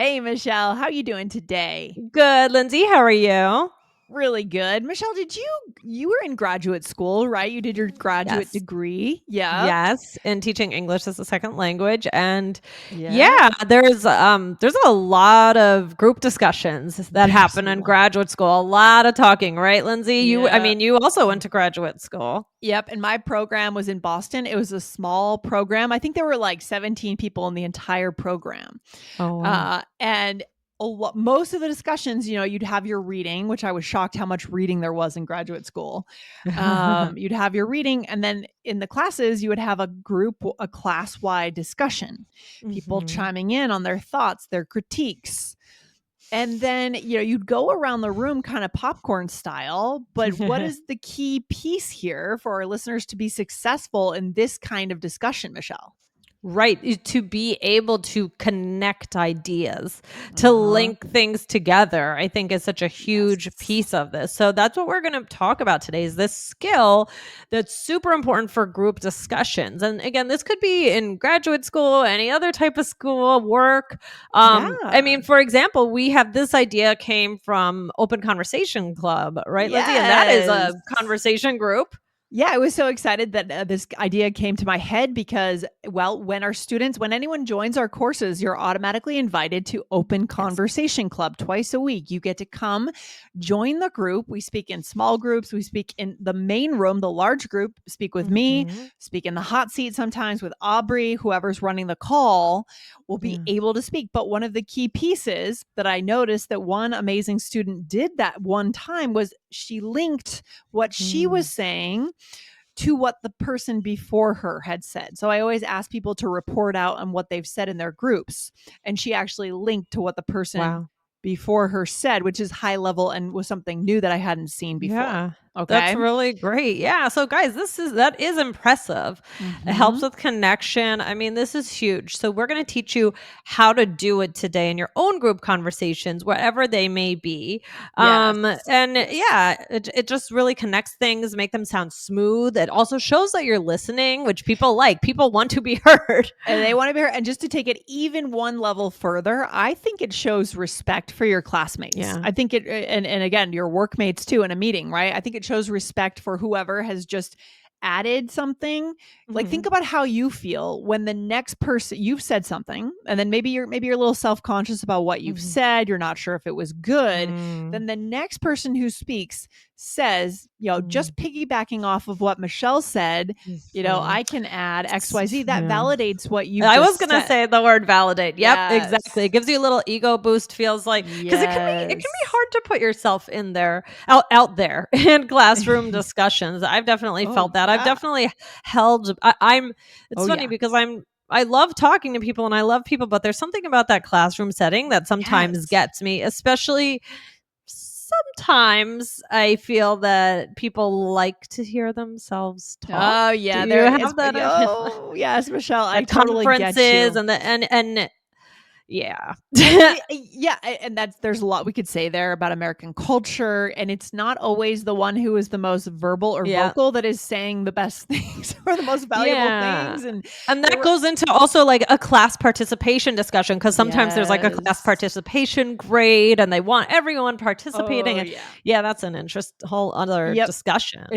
Hey, Michelle, how you doing today? Good, Lindsay. How are you? Really good. Michelle, you were in graduate school, right? You did your graduate Yes. degree. Yep. Yes, in teaching English as a second language. And Yep. yeah, there's a lot of group discussions that There's happen a in lot. graduate school. A lot of talking, right, Lindsay? Yeah. You also went to graduate school. Yep. And my program was in Boston. It was a small program. I think there were like 17 people in the entire program. Oh wow. And most of the discussions, you'd have your reading, which I was shocked how much reading there was in graduate school. You'd have your reading, and then in the classes, you would have a class wide discussion, people Mhm. chiming in on their thoughts, their critiques. And then, you'd go around the room kind of popcorn style. But what is the key piece here for our listeners to be successful in this kind of discussion, Michelle? Right. To be able to connect ideas, to Uh huh. link things together, I think is such a huge Yes. piece of this. So that's what we're going to talk about today is this skill that's super important for group discussions. And again, this could be in graduate school, any other type of school, work. I Yeah. mean, for example, we have this idea came from Open Conversation Club, right, Lindsay? And that is Yes. a conversation group. Yeah, I was so excited that this idea came to my head because, well, when anyone joins our courses, you're automatically invited to Open Yes. Conversation Club twice a week. You get to come join the group. We speak in small groups. We speak in the main room, the large group, speak with me, Mhm. speak in the hot seat sometimes with Aubrey, whoever's running the call will be Yeah. able to speak. But one of the key pieces that I noticed that one amazing student did that one time was she linked what she was Mm. saying to what the person before her had said. So I always ask people to report out on what they've said in their groups. And she actually linked to what the person Wow. before her said, which is high level and was something new that I hadn't seen before. Yeah. That's Okay. really great. Yeah. So guys, that is impressive. It helps Mm-hmm. with connection. I mean, this is huge. So we're going to teach you how to do it today in your own group conversations, wherever they may be. Yes. And Yes. yeah, it just really connects things, make them sound smooth. It also shows that you're listening, which people like. People want to be heard. And they want to be heard. And just to take it even one level further, I think it shows respect for your classmates. Yeah. I think and again, your workmates too in a meeting, right? I think it shows respect for whoever has just added something. Like, think Mhm. about how you feel when the next person you've said something, and then maybe you're a little self-conscious about what you've Mhm. said, you're not sure if it was good. Mm. Then the next person who speaks says, Mm. just piggybacking off of what Michelle said, Mhm. I can add XYZ. That Yeah. validates what you've I was just gonna said. say the word validate. Yep, exactly. It Yes. gives you a little ego boost, feels like because it can be Yes. hard to put yourself in there out there in classroom discussions. I've definitely Oh, felt that. I've yeah. definitely held I'm it's Oh, funny yeah. because I love talking to people and I love people, but there's something about that classroom setting that sometimes Yes. gets me, especially sometimes I feel that people like to hear themselves talk. Oh, Do yeah, you there is. have that? Oh, yes, Michelle, I At totally get conferences you. and and yeah. Yeah, and there's a lot we could say there about American culture, and it's not always the one who is the most verbal or Yeah. vocal that is saying the best things or the most valuable Yeah. things, and And there that were goes into also like a class participation discussion because sometimes there's like a class yes. participation grade and they want everyone participating. Oh, And yeah. yeah, that's an whole other Yep. discussion.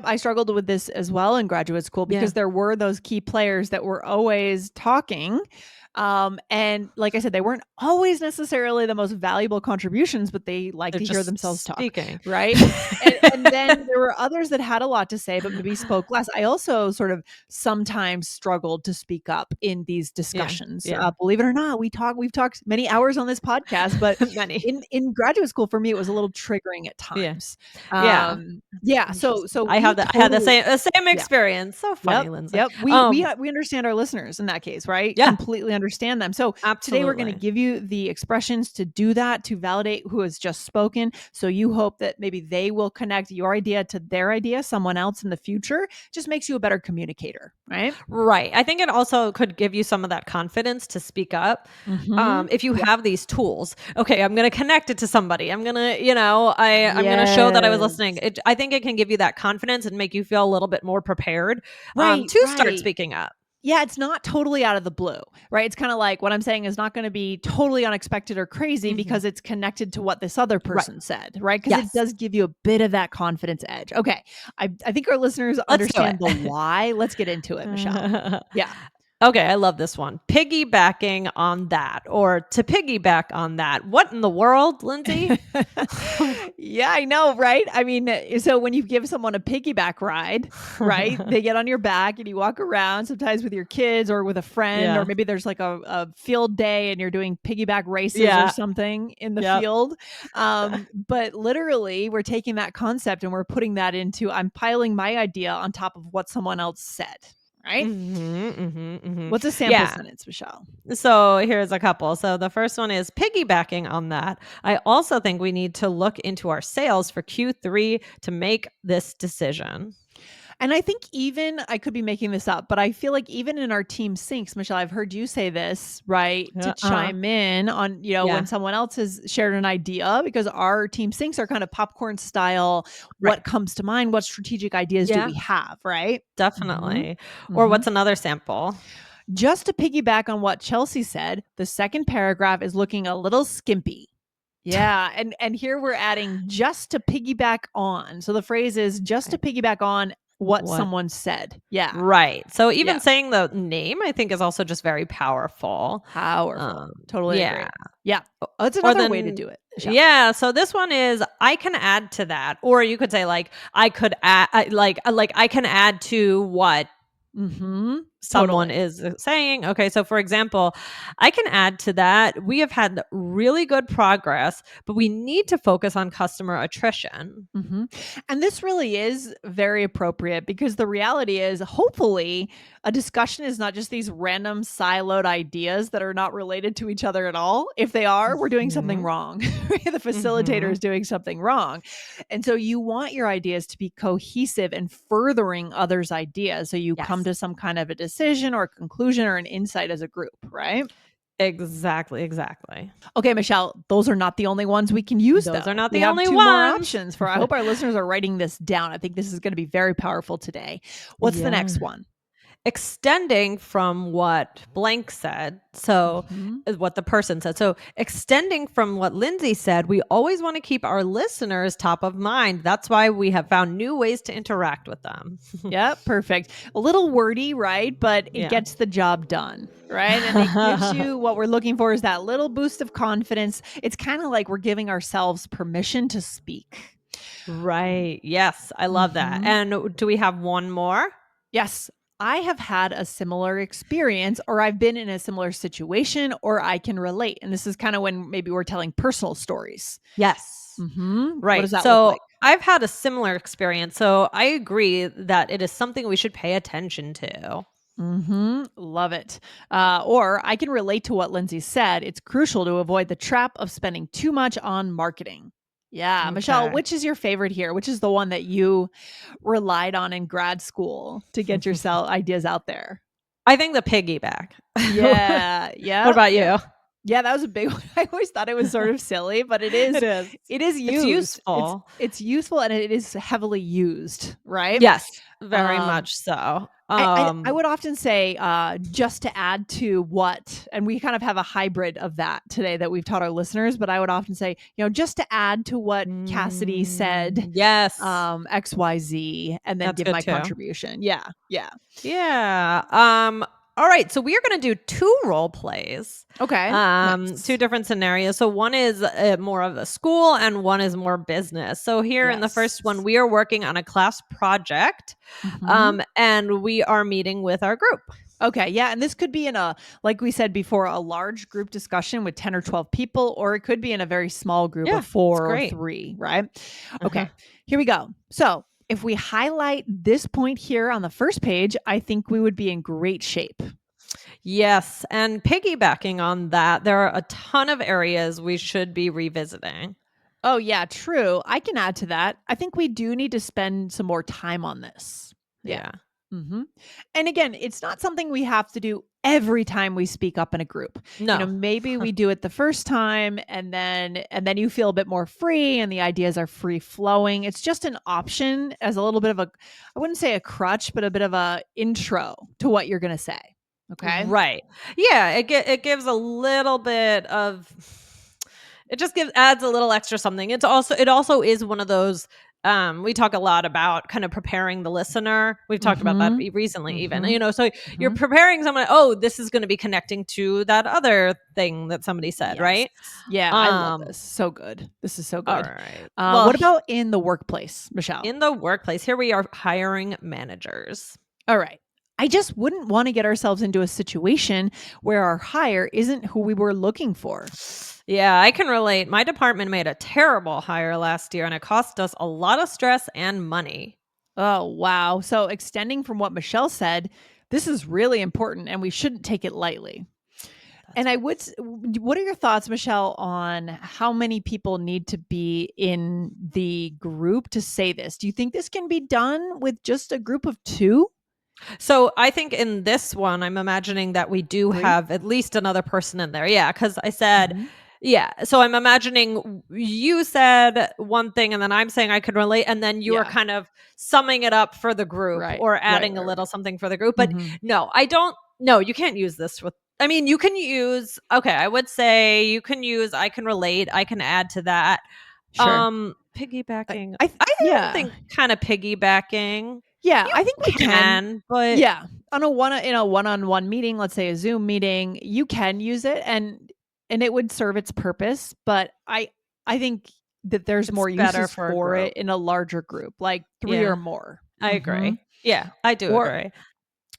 I struggled with this as well in graduate school Yeah. because there were those key players that were always talking. And like I said, they weren't always necessarily the most valuable contributions, but they like They're to hear just themselves talk, speaking. right? And then there were others that had a lot to say, but maybe spoke less. I also sort of sometimes struggled to speak up in these Yeah. discussions. Yeah. Believe it or not, we've talked many hours on this podcast, but Many. in graduate school for me, it was a little triggering at Yeah. times. Yeah. Yeah, Interesting. so we I had totally the same yeah. experience. So funny, Yep, Lindsay. yep. We understand our listeners in that case, right? Yeah, Completely understand them. So today we're going to absolutely. give you the expressions to do that, to validate who has just spoken. So you hope that maybe they will connect your idea to their idea, someone else in the future. Just makes you a better communicator, right? Right. I think it also could give you some of that confidence to speak up. Mm-hmm. If you Yeah. have these tools, okay, I'm going to connect it to somebody. I'm going to, I'm going to show that I was Yes. listening. I think it can give you that confidence and make you feel a little bit more prepared Right, to start right. speaking up. Yeah, it's not totally out of the blue, right? It's kind of like what I'm saying is not going to be totally unexpected or crazy because it's connected to what this other Right. person said, right? Because it Yes. does give you a bit of that confidence edge. Okay. I think our listeners Let's do understand it. the why. Let's get into it, Michelle. Yeah. Okay, I love this one. Piggybacking on that, or to piggyback on that. What in the world, Lindsay? Yeah, I know, right? I mean, so when you give someone a piggyback ride, right? They get on your back and you walk around sometimes with your kids or with a friend, or Yeah. maybe there's like a field day and you're doing piggyback races or Yeah. something in the Yep. field. But literally, we're taking that concept and we're putting that into I'm piling my idea on top of what someone else said, right? What's a sample Yeah. sentence, Michelle? So here's a couple. So the first one is piggybacking on that. I also think we need to look into our sales for Q3 to make this decision. And I think even I could be making this up, but I feel like even in our team syncs, Michelle, I've heard you say this, right? To Uh-huh. chime in on, when Yeah. someone else has shared an idea, because our team syncs are kind of popcorn style. Right. What comes to mind? What strategic ideas do Yeah, we have, right? hmm definitely. Or hmm what's another sample? Just to piggyback on what Chelsea said, the second paragraph is looking a little skimpy. Yeah, and here we're adding just to piggyback on. So the phrase is just to Right. piggyback on what What? someone said. Yeah. Right. So even Yeah. saying the name, I think, is also just very powerful. Powerful. Totally Yeah. agree. Yeah. Oh, it's Or another way to then, do it, Michelle. yeah. So this one is I can add to that, or you could say like I could add, like I can add to what someone Totally. is saying. Okay, so for example, I can add to that. We have had really good progress, but we need to focus on customer attrition. hmm And this really is very appropriate because the reality is, hopefully, a discussion is not just these random siloed ideas that are not related to each other at all. If they are, we're doing something Mhm. wrong. The facilitator Mhm. is doing something wrong. And so you want your ideas to be cohesive and furthering others' ideas. So you come Yes. to some kind of a decision or a conclusion or an insight as a group, right? Exactly, exactly. Okay, Michelle, those are not the only ones we can use, Those are though. not We the have only two more ones. options for. I hope our listeners are writing this down. I think this is going to be very powerful today. What's the Yeah. next one? Extending from what blank said. So, hmm what the person said. So, extending from what Lindsay said, we always want to keep our listeners top of mind. That's why we have found new ways to interact with them. Yeah, perfect. A little wordy, right? But it Yeah. gets the job done, right? And it gives you what we're looking for is that little boost of confidence. It's kind of like we're giving ourselves permission to speak. Right. Yes, I love that. hmm And do we have one more? Yes, I have had a similar experience, or I've been in a similar situation, or I can relate. And this is kind of when maybe we're telling personal stories. Yes. What does Right. that look So like? I've had a similar experience. So I agree that it is something we should pay attention to. Love it. Or I can relate to what Lindsay said. It's crucial to avoid the trap of spending too much on marketing. Yeah. Michelle, Okay. which is your favorite here? Which is the one that you relied on in grad school to get yourself ideas out there? I think the piggyback. Yeah. What Yeah. about Yeah. you? Yeah, that was a big one. I always thought it was sort of silly, but it is It is. It's used. It's useful. it's useful and it is heavily used, right? Yes, very Um much so. I would often say just to add to what, and we kind of have a hybrid of that today that we've taught our listeners, but I would often say, just to add to what Cassidy said, Yes, XYZ, and then that's give good my too. contribution. Yeah. Yeah. Yeah. All right. So we are going to do two role plays. Okay. Two Nice. different scenarios. So one is more of a school, and one is more business. So here in the first one, Yes. we are working on a class project, hmm and we are meeting with our group. Okay. Yeah. And this could be in like we said before, a large group discussion with 10 or 12 people, or it could be in a very small group Yeah, of it's 4 or great. 3, right? Uh-huh. Okay. Here we go. So if we highlight this point here on the first page, I think we would be in great shape. Yes, and piggybacking on that, there are a ton of areas we should be revisiting. Oh, yeah, true. I can add to that. I think we do need to spend some more time on this. Yeah. Yeah. hmm And again, it's not something we have to do every time we speak up in a group. No. Maybe we do it the first time and then you feel a bit more free and the ideas are free flowing. It's just an option as a little bit of I wouldn't say a crutch, but a bit of a intro to what you're going to say. Okay. Right. Yeah, it gives a little bit of it just adds a little extra something. It also is one of those we talk a lot about kind of preparing the listener. We've talked about that Mhm. recently even. Mhm. So you're Mhm. preparing someone, oh, this is going to be connecting to that other thing that somebody said, Yes. right? Yeah, I love Um this. So good. This is so all good. right. Well, What about in the workplace, Michelle? in the workplace, here we are hiring managers. All right. I just wouldn't want to get ourselves into a situation where our hire isn't who we were looking for. Yeah, I can relate. My department made a terrible hire last year and it cost us a lot of stress and money. Oh, wow. So, extending from what Michelle said, this is really important and we shouldn't take it lightly. That's And I right. would, what are your thoughts, Michelle, on how many people need to be in the group to say this? Do you think this can be done with just a group of 2? So I think in this one, I'm imagining that we do 3? have at least another person in there. Yeah, because I said, Mhm. yeah. So I'm imagining you said one thing, and then I'm saying I could relate, and then you are Yeah. kind of summing it up for the group Right. or Right. adding a Right. little Right. something for the group. But Mhm. no, I don't. No, you can't use this with. I mean, you can use. Okay, I would say you can use. I can relate. I can add to that. Sure. Piggybacking. I I even yeah. think kind of piggybacking. Yeah, You I think we can. can, but Yeah, on a one-on-one meeting, let's say a Zoom meeting, you can use it and it would serve its purpose, but I think that there's it's more better uses for a for group. it in a larger group, like 3 or Yeah, more. I Mhm. agree. Yeah, I do Or agree.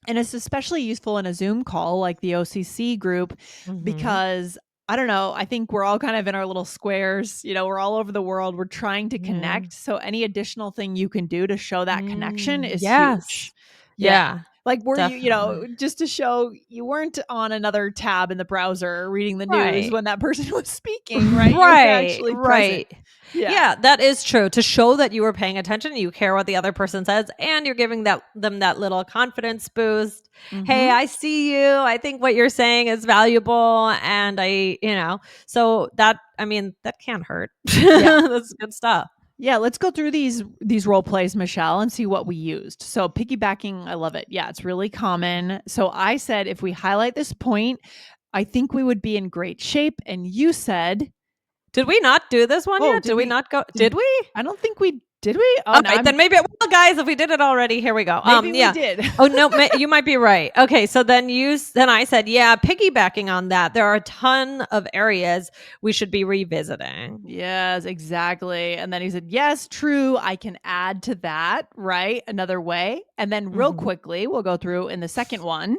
and it's especially useful in a Zoom call like the OCC group Mhm. because I don't know, I think we're all kind of in our little squares, we're all over the world, we're trying to Mhm. connect, so any additional thing you can do to show that connection is huge. Yes. Yeah. Yeah, Like, were definitely. just to show you weren't on another tab in the browser reading the news Right. when that person was speaking, right? You were Right, actually present. right. Yeah. Yeah, that is true. To show that you were paying attention, you care what the other person says, and you're giving them that little confidence boost. Hey, Mhm. I see you. I think what you're saying is valuable, and so that I mean that can't hurt. Yeah. That's good stuff. Yeah, let's go through these role plays, Michelle, and see what we used. So piggybacking, I love it. Yeah, it's really common. So I said if we highlight this point, I think we would be in great shape. And you said, Did we not do this one oh, yet? Did we not go? did Did we? I don't think we did we? Oh, All now right, I'm then maybe well, guys, if we did it already, here we go. maybe we Yeah. did. Oh no, you might be right. Okay, so then I said, yeah, piggybacking on that, there are a ton of areas we should be revisiting. Yes, exactly. And then he said, yes, true. I can add to that, right? Another way. And then, real Mhm. quickly, we'll go through in the second one.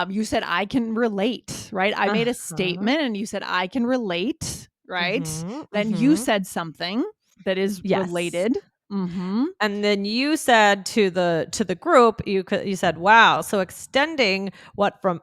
You said, I can relate, right? I made a Uh-huh. statement and you said, I can relate, right? Mhm. Then you Mhm. said something that is Yes. related. Mm-hmm. And then you said to the group, you said, "Wow, so extending what from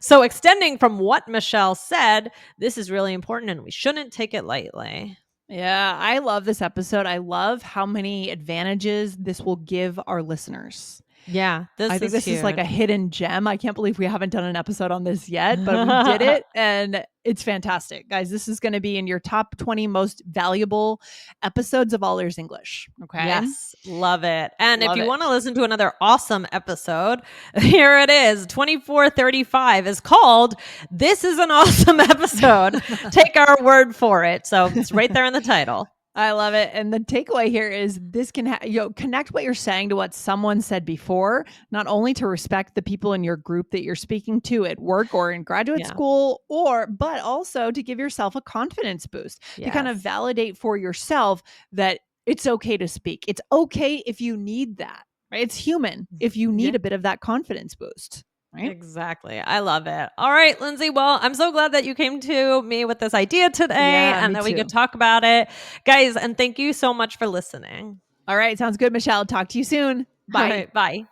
so extending from what Michelle said, this is really important and we shouldn't take it lightly." Yeah, I love this episode. I love how many advantages this will give our listeners. Yeah, I this think is this is like a huge. hidden gem. I can't believe we haven't done an episode on this yet, but we did it and it's fantastic. Guys, this is going to be in your top 20 most valuable episodes of All Ears English. Okay. Yes, love it. And if Love you it. want to listen to another awesome episode, here it is. 2435 is called This is an Awesome Episode. Take our word for it. So it's right there in the title. I love it. And the takeaway here is this can connect what you're saying to what someone said before, not only to respect the people in your group that you're speaking to at work or in graduate Yeah. school, but also to give yourself a confidence boost, to kind of Yes. validate for yourself that it's okay to speak. It's okay if you need that, right? It's human if you Yeah. need a bit of that confidence boost, right? Exactly. I love it. All right, Lindsay. Well, I'm so glad that you came to me with this idea today Yeah, and me that we could too. talk about it. Guys, and thank you so much for listening. All right. Sounds good, Michelle. Talk to you soon. All Bye. right. Bye.